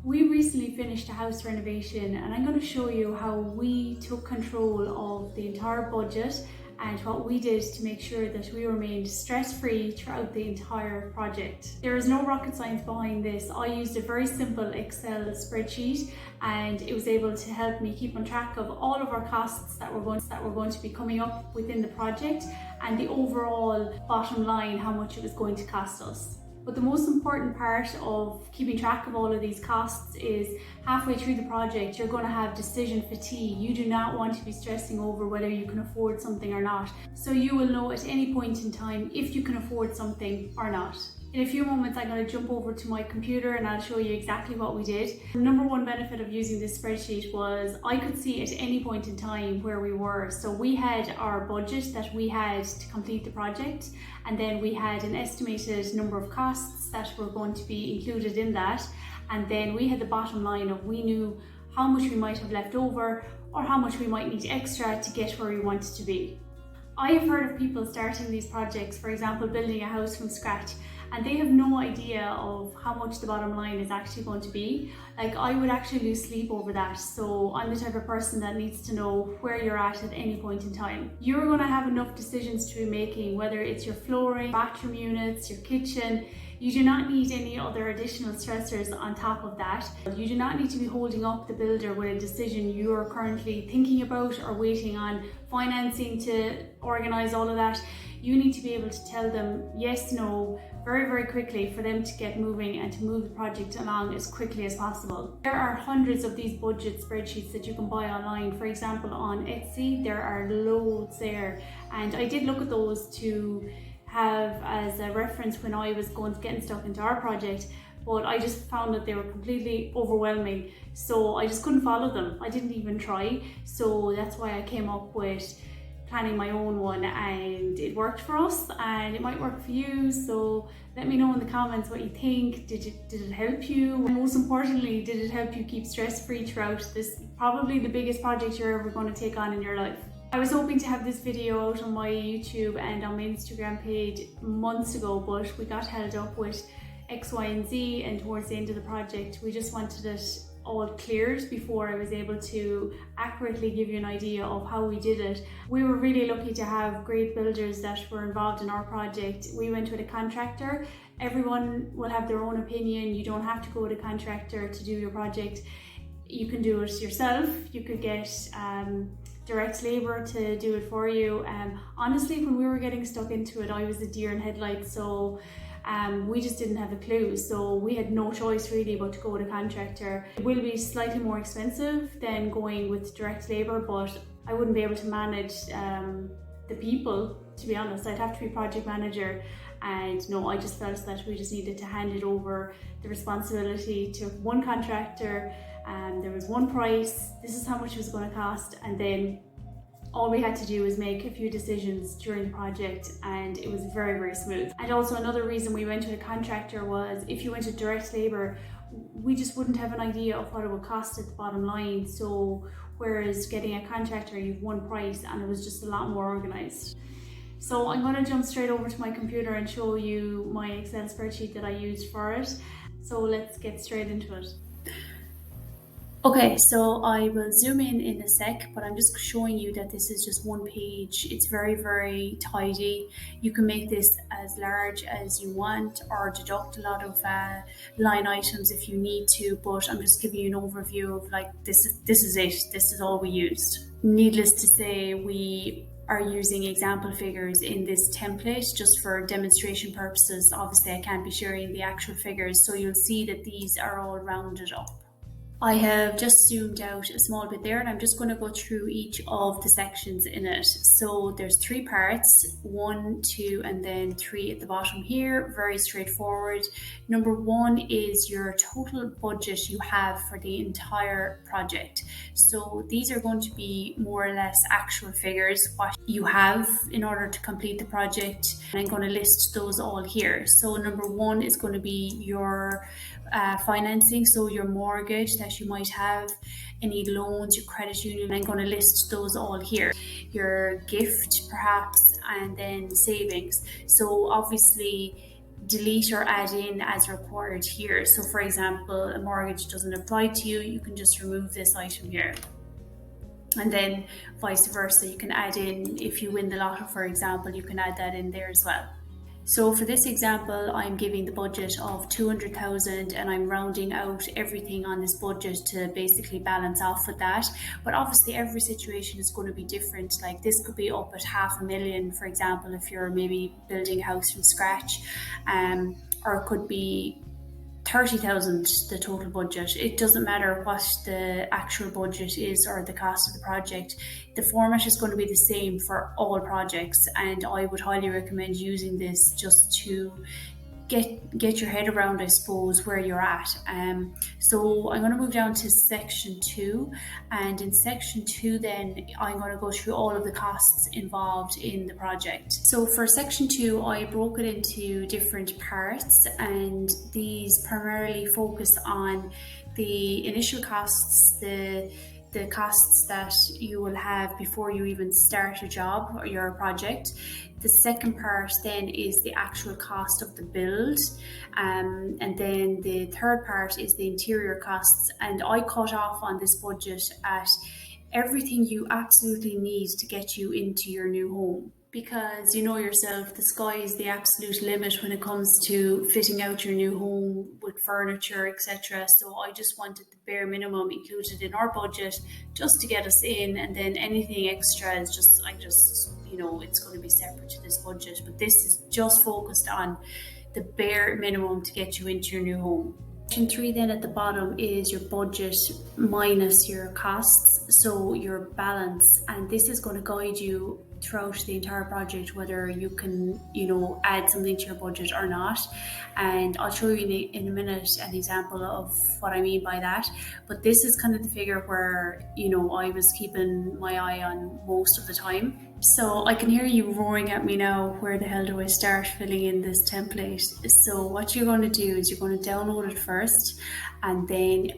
We recently finished a house renovation and I'm going to show you how we took control of the entire budget and what we did to make sure that we remained stress-free throughout the entire project. There is no rocket science behind this. I used a very simple Excel spreadsheet and it was able to help me keep on track of all of our costs that were going to be coming up within the project and the overall bottom line, how much it was going to cost us. But the most important part of keeping track of all of these costs is halfway through the project, you're going to have decision fatigue. You do not want to be stressing over whether you can afford something or not. So you will know at any point in time if you can afford something or not. In a few moments, I'm going to jump over to my computer and I'll show you exactly what we did. The number one benefit of using this spreadsheet was I could see at any point in time where we were. So we had our budget that we had to complete the project, and then we had an estimated number of costs that were going to be included in that. And then we had the bottom line of we knew how much we might have left over or how much we might need extra to get where we wanted to be. I have heard of people starting these projects, for example, building a house from scratch, and they have no idea of how much the bottom line is actually going to be. Like, I would actually lose sleep over that. So I'm the type of person that needs to know where you're at any point in time. You're going to have enough decisions to be making, whether it's your flooring, bathroom units, your kitchen. You do not need any other additional stressors on top of that. You do not need to be holding up the builder with a decision you are currently thinking about or waiting on financing to organize all of that. You need to be able to tell them yes, no, very, very quickly for them to get moving and to move the project along as quickly as possible. There are hundreds of these budget spreadsheets that you can buy online. For example, on Etsy, there are loads there. And I did look at those to have as a reference when I was getting stuck into our project, but I just found that they were completely overwhelming. So I just couldn't follow them. I didn't even try. So that's why I came up with planning my own one, and it worked for us and it might work for you. So let me know in the comments what you think. Did it help you? And most importantly, did it help you keep stress-free throughout this probably the biggest project you're ever going to take on in your life? I was hoping to have this video out on my YouTube and on my Instagram page months ago, but we got held up with X, Y, and Z, and towards the end of the project, we just wanted it all cleared before I was able to accurately give you an idea of how we did it. We were really lucky to have great builders that were involved in our project. We went with a contractor. Everyone will have their own opinion. You don't have to go with a contractor to do your project. You can do it yourself. You could get direct labor to do it for you. Honestly, when we were getting stuck into it, I was a deer in headlights, so we just didn't have a clue. So we had no choice really but to go with a contractor. It will be slightly more expensive than going with direct labor, but I wouldn't be able to manage the people, to be honest. I'd have to be project manager, and no, I just felt that we just needed to hand it over the responsibility to one contractor. There was one price, this is how much it was going to cost, and then all we had to do was make a few decisions during the project, and it was very, very smooth. And also another reason we went to a contractor was if you went to direct labor, we just wouldn't have an idea of what it would cost at the bottom line. So whereas getting a contractor, you've one price and it was just a lot more organized. So I'm going to jump straight over to my computer and show you my Excel spreadsheet that I used for it. So let's get straight into it. Okay, so I will zoom in a sec, but I'm just showing you that this is just one page. It's very, very tidy. You can make this as large as you want or deduct a lot of line items if you need to, but I'm just giving you an overview of like, this is it. This is all we used. Needless to say, we are using example figures in this template just for demonstration purposes. Obviously, I can't be sharing the actual figures, so you'll see that these are all rounded up. I have just zoomed out a small bit there, and I'm just going to go through each of the sections in it. So there's 3 parts, 1, 2, and then 3 at the bottom here. Very straightforward. Number 1 is your total budget you have for the entire project. So these are going to be more or less actual figures, what you have in order to complete the project. And I'm going to list those all here. So number 1 is going to be your financing, so your mortgage that you might have, any loans, your credit union. I'm going to list those all here. Your gift perhaps, and then savings. So obviously delete or add in as required here. So for example, a mortgage doesn't apply to you, you can just remove this item here. And then vice versa, you can add in, if you win the lotto, for example, you can add that in there as well. So for this example, I'm giving the budget of 200,000 and I'm rounding out everything on this budget to basically balance off with that. But obviously every situation is going to be different. Like this could be up at 500,000, for example, if you're maybe building a house from scratch, or it could be 30,000, the total budget. It doesn't matter what the actual budget is or the cost of the project. The format is going to be the same for all projects, and I would highly recommend using this just to get your head around, I suppose, where you're at. So I'm going to move down to section 2, and in section 2 then I'm going to go through all of the costs involved in the project. So for section 2, I broke it into different parts, and these primarily focus on the initial costs, the costs that you will have before you even start a job or your project. The second part then is the actual cost of the build, and then the third part is the interior costs, and I cut off on this budget at everything you absolutely need to get you into your new home. Because you know yourself, the sky is the absolute limit when it comes to fitting out your new home with furniture, etc. So I just wanted the bare minimum included in our budget just to get us in, and then anything extra is just, it's going to be separate to this budget. But this is just focused on the bare minimum to get you into your new home. Section 3 then at the bottom is your budget minus your costs, so your balance, and this is going to guide you throughout the entire project whether you can add something to your budget or not. And I'll show you in a minute an example of what I mean by that. But this is kind of the figure where I was keeping my eye on most of the time. So I can hear you roaring at me now, where the hell do I start filling in this template? So what you're going to do is you're going to download it first, and then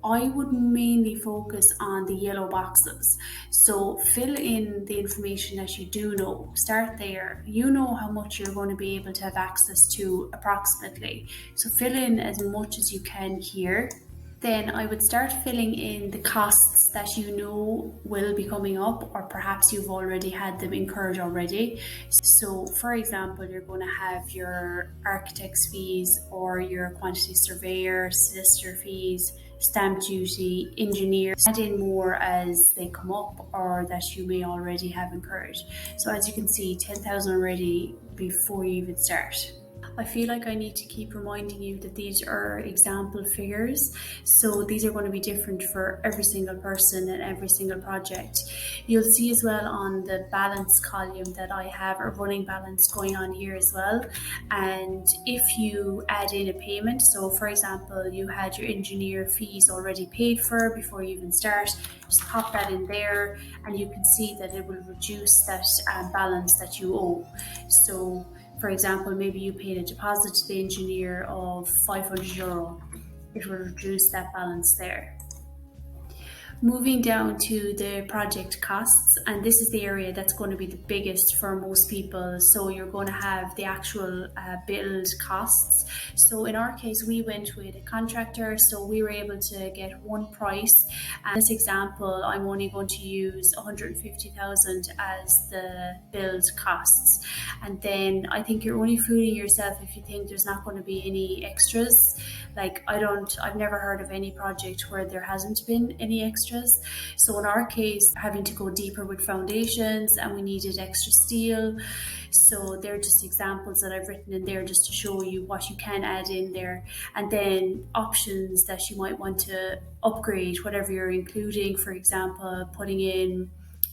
I would mainly focus on the yellow boxes. So fill in the information that you do know. Start there. You know how much you're going to be able to have access to approximately. So fill in as much as you can here. Then I would start filling in the costs that you know will be coming up, or perhaps you've already had them incurred already. So for example, you're going to have your architect's fees, or your quantity surveyor, solicitor fees, stamp duty, engineer. Add in more as they come up or that you may already have incurred. So as you can see, 10,000 already before you even start. I feel like I need to keep reminding you that these are example figures, so these are going to be different for every single person and every single project. You'll see as well on the balance column that I have a running balance going on here as well. And if you add in a payment, so for example, you had your engineer fees already paid for before you even start, just pop that in there and you can see that it will reduce that balance that you owe. So for example, maybe you paid a deposit to the engineer of €500. It will reduce that balance there. Moving down to the project costs, and this is the area that's going to be the biggest for most people. So you're going to have the actual build costs. So in our case, we went with a contractor, so we were able to get one price. And in this example, I'm only going to use 150,000 as the build costs. And then I think you're only fooling yourself if you think there's not going to be any extras. Like I've never heard of any project where there hasn't been any extras. So in our case, having to go deeper with foundations, and we needed extra steel. So they're just examples that I've written in there just to show you what you can add in there. And then options that you might want to upgrade, whatever you're including, for example, putting in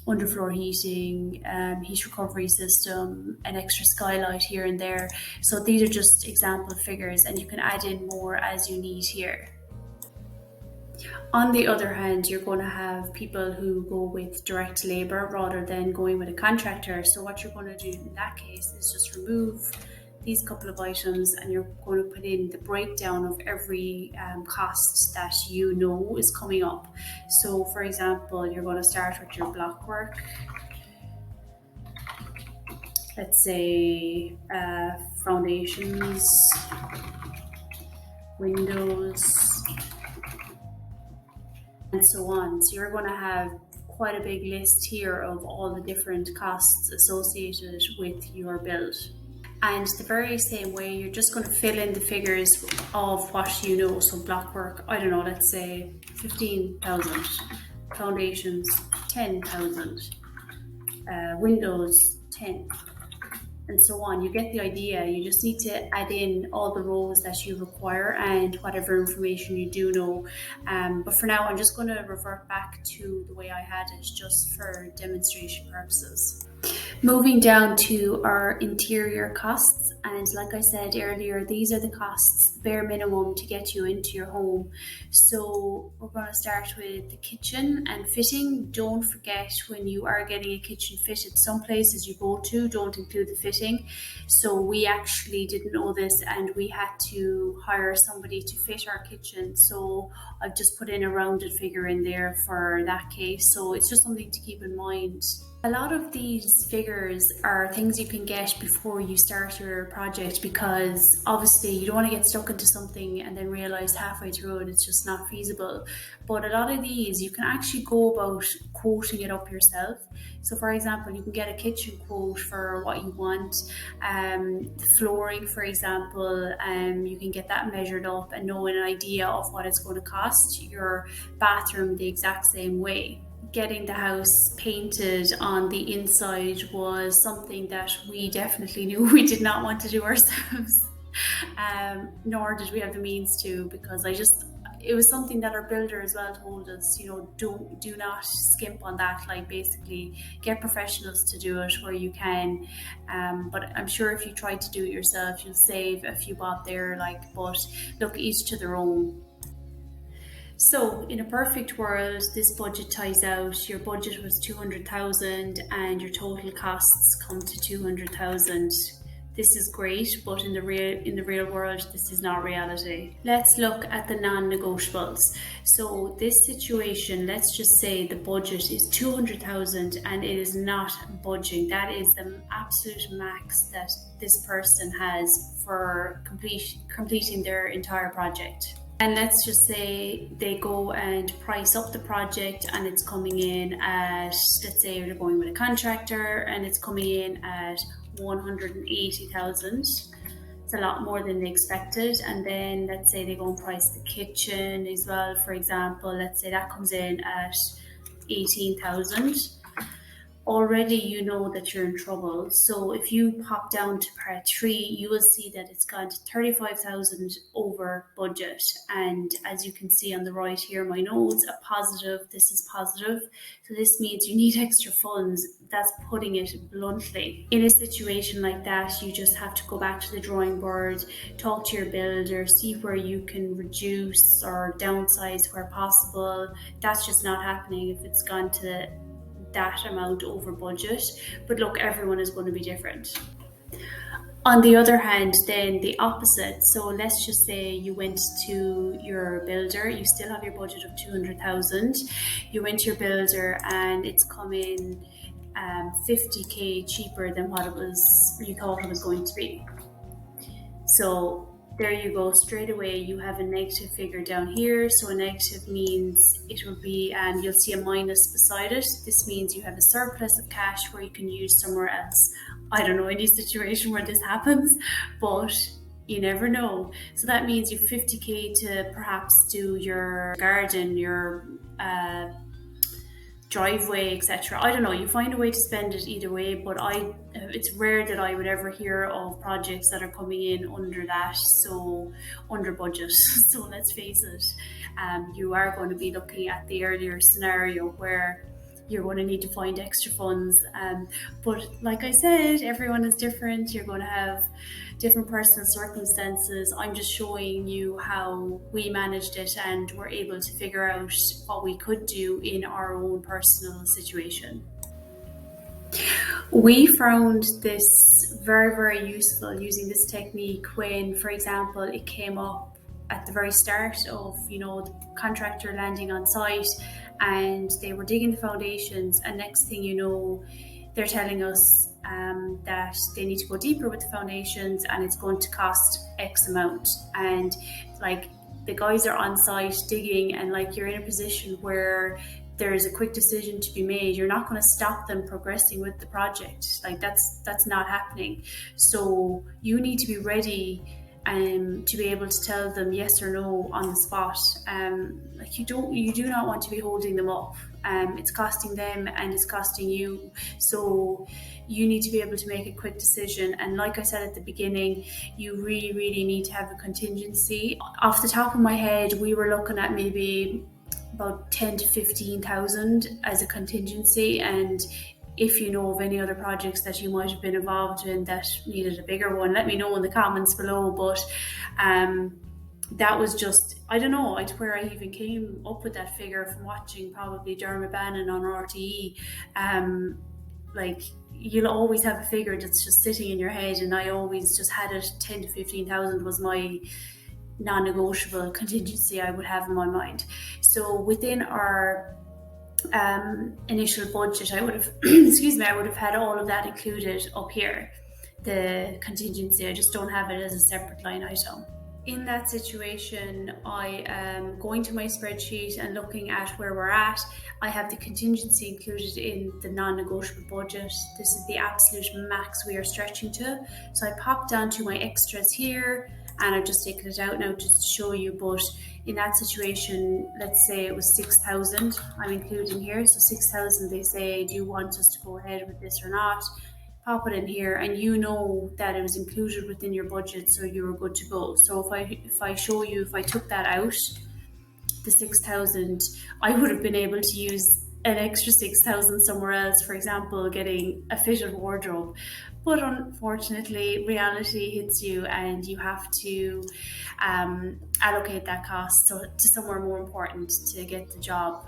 underfloor heating, heat recovery system, an extra skylight here and there. So these are just example figures, and you can add in more as you need here. On the other hand, you're going to have people who go with direct labour rather than going with a contractor. So what you're going to do in that case is just remove these couple of items, and you're going to put in the breakdown of every cost that you know is coming up. So for example, you're going to start with your block work. Let's say foundations, windows, and so on. So you're going to have quite a big list here of all the different costs associated with your build. And the very same way, you're just going to fill in the figures of what you know. So block work, I don't know, let's say 15,000, foundations 10,000, windows 10, and so on. You get the idea. You just need to add in all the rows that you require and whatever information you do know. But for now, I'm just going to revert back to the way I had it, just for demonstration purposes. Moving down to our interior costs, and like I said earlier, these are the costs, bare minimum, to get you into your home. So we're going to start with the kitchen and fitting. Don't forget, when you are getting a kitchen fitted, some places you go to don't include the fitting. So we actually didn't know this, and we had to hire somebody to fit our kitchen. So I've just put in a rounded figure in there for that case. So it's just something to keep in mind. A lot of these figures are things you can get before you start your project, because obviously you don't want to get stuck into something and then realize halfway through it it's just not feasible. But a lot of these you can actually go about quoting it up yourself. So for example, you can get a kitchen quote for what you want. Flooring, for example, you can get that measured up and know an idea of what it's going to cost. Your bathroom the exact same way. Getting the house painted on the inside was something that we definitely knew we did not want to do ourselves, nor did we have the means to, because it was something that our builder as well told us, do not skimp on that. Like, basically get professionals to do it where you can, but I'm sure if you try to do it yourself, you'll save a few bob there. But look, each to their own. So in a perfect world, this budget ties out. Your budget was 200,000 and your total costs come to 200,000. This is great, but in the real world, this is not reality. Let's look at the non-negotiables. So this situation, let's just say the budget is 200,000 and it is not budging. That is the absolute max that this person has for completing their entire project. And let's just say they go and price up the project and it's coming in at, let's say they're going with a contractor and it's coming in at 180,000. It's a lot more than they expected. And then let's say they go and price the kitchen as well, for example. Let's say that comes in at 18,000. Already you know that you're in trouble. So if you pop down to part 3, you will see that it's gone to 35,000 over budget. And as you can see on the right here, my notes, a positive, this is positive. So this means you need extra funds. That's putting it bluntly. In a situation like that, you just have to go back to the drawing board, talk to your builder, see where you can reduce or downsize where possible. That's just not happening if it's gone to that amount over budget. But look, everyone is going to be different. On the other hand, then the opposite. So let's just say you went to your builder, you still have your budget of 200,000. You went to your builder and it's come in 50k cheaper than what you thought it was going to be. So there you go, straight away you have a negative figure down here. So a negative means it will be, and you'll see a minus beside it. This means you have a surplus of cash where you can use somewhere else. I don't know any situation where this happens, but you never know. So that means you have 50k to perhaps do your garden, your driveway, etc. I don't know, you find a way to spend it either way, but it's rare that I would ever hear of projects that are coming in under that, so under budget. So let's face it, you are going to be looking at the earlier scenario where you're going to need to find extra funds, but like I said, everyone is different. You're going to have different personal circumstances. I'm just showing you how we managed it and were able to figure out what we could do in our own personal situation. We found this very, very useful, using this technique, when, for example, it came up at the very start of, the contractor landing on site and they were digging the foundations, and next thing you know, they're telling us that they need to go deeper with the foundations and it's going to cost X amount. And like the guys are on site digging, and like you're in a position where there's a quick decision to be made. You're not going to stop them progressing with the project. Like that's not happening. So you need to be ready to be able to tell them yes or no on the spot. Like you do not want to be holding them up. It's costing them and it's costing you. So you need to be able to make a quick decision. And like I said at the beginning, you really need to have a contingency. Off the top of my head, we were looking at maybe about 10 to 15,000 as a contingency. And if you know of any other projects that you might have been involved in that needed a bigger one, let me know in the comments below. But that was just, I don't know where I even came up with that figure, from watching probably Dermot Bannon on RTE. Like you'll always have a figure that's just sitting in your head, and I always just had it 10 to 15,000 was my non-negotiable contingency I would have in my mind. So within our initial budget, I would have I would have had all of that included up here, the contingency. I just don't have it as a separate line item. In that situation, I am going to my spreadsheet and looking at where we're at. I have the contingency included in the non-negotiable budget. This is the absolute max we are stretching to. So I popped down to my extras here, and I've just taken it out now just to show you. But in that situation, let's say it was 6,000 I'm including here. So 6,000, they say, do you want us to go ahead with this or not? Pop it in here, and you know that it was included within your budget, so you were good to go. So if I show you, if I took that out, the 6,000, I would have been able to use an extra 6,000 somewhere else, for example, getting a fitted wardrobe. But unfortunately, reality hits you, and you have to allocate that cost to somewhere more important to get the job,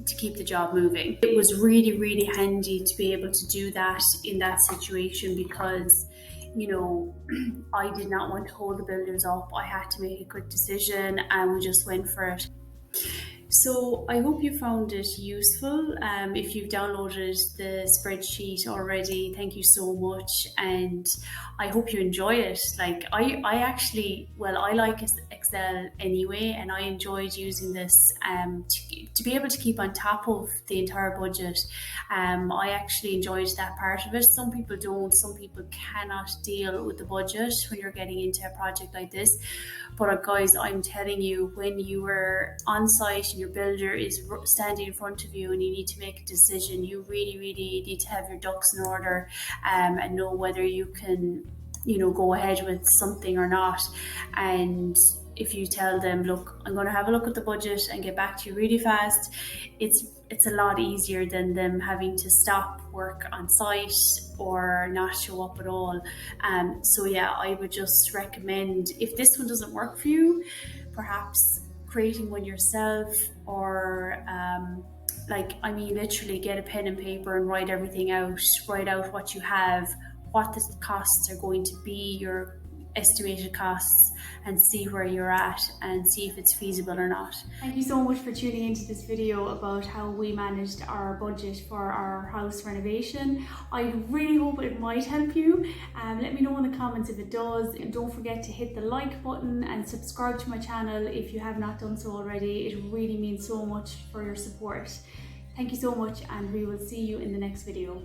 to keep the job moving. It was really handy to be able to do that in that situation, because you know, I did not want to hold the builders up. I had to make a quick decision, and we just went for it. So I hope you found it useful. If you've downloaded the spreadsheet already, thank you so much, and I hope you enjoy it. Like I like Excel anyway, and I enjoyed using this to be able to keep on top of the entire budget. I actually enjoyed that part of it. Some people don't. Some people cannot deal with the budget when you're getting into a project like this. But guys, I'm telling you, when you are on site and your builder is standing in front of you and you need to make a decision, you really need to have your ducks in order and know whether you can, go ahead with something or not. And if you tell them, look, I'm going to have a look at the budget and get back to you really fast, it's a lot easier than them having to stop work on site or not show up at all. So yeah, I would just recommend, if this one doesn't work for you, perhaps creating one yourself, or literally get a pen and paper and write everything out. Write out what you have, what the costs are going to be, your estimated costs, and see where you're at and see if it's feasible or not. Thank you so much for tuning into this video about how we managed our budget for our house renovation. I really hope it might help you. Let me know in the comments if it does, and don't forget to hit the like button and subscribe to my channel if you have not done so already. It really means so much for your support. Thank you so much, and we will see you in the next video.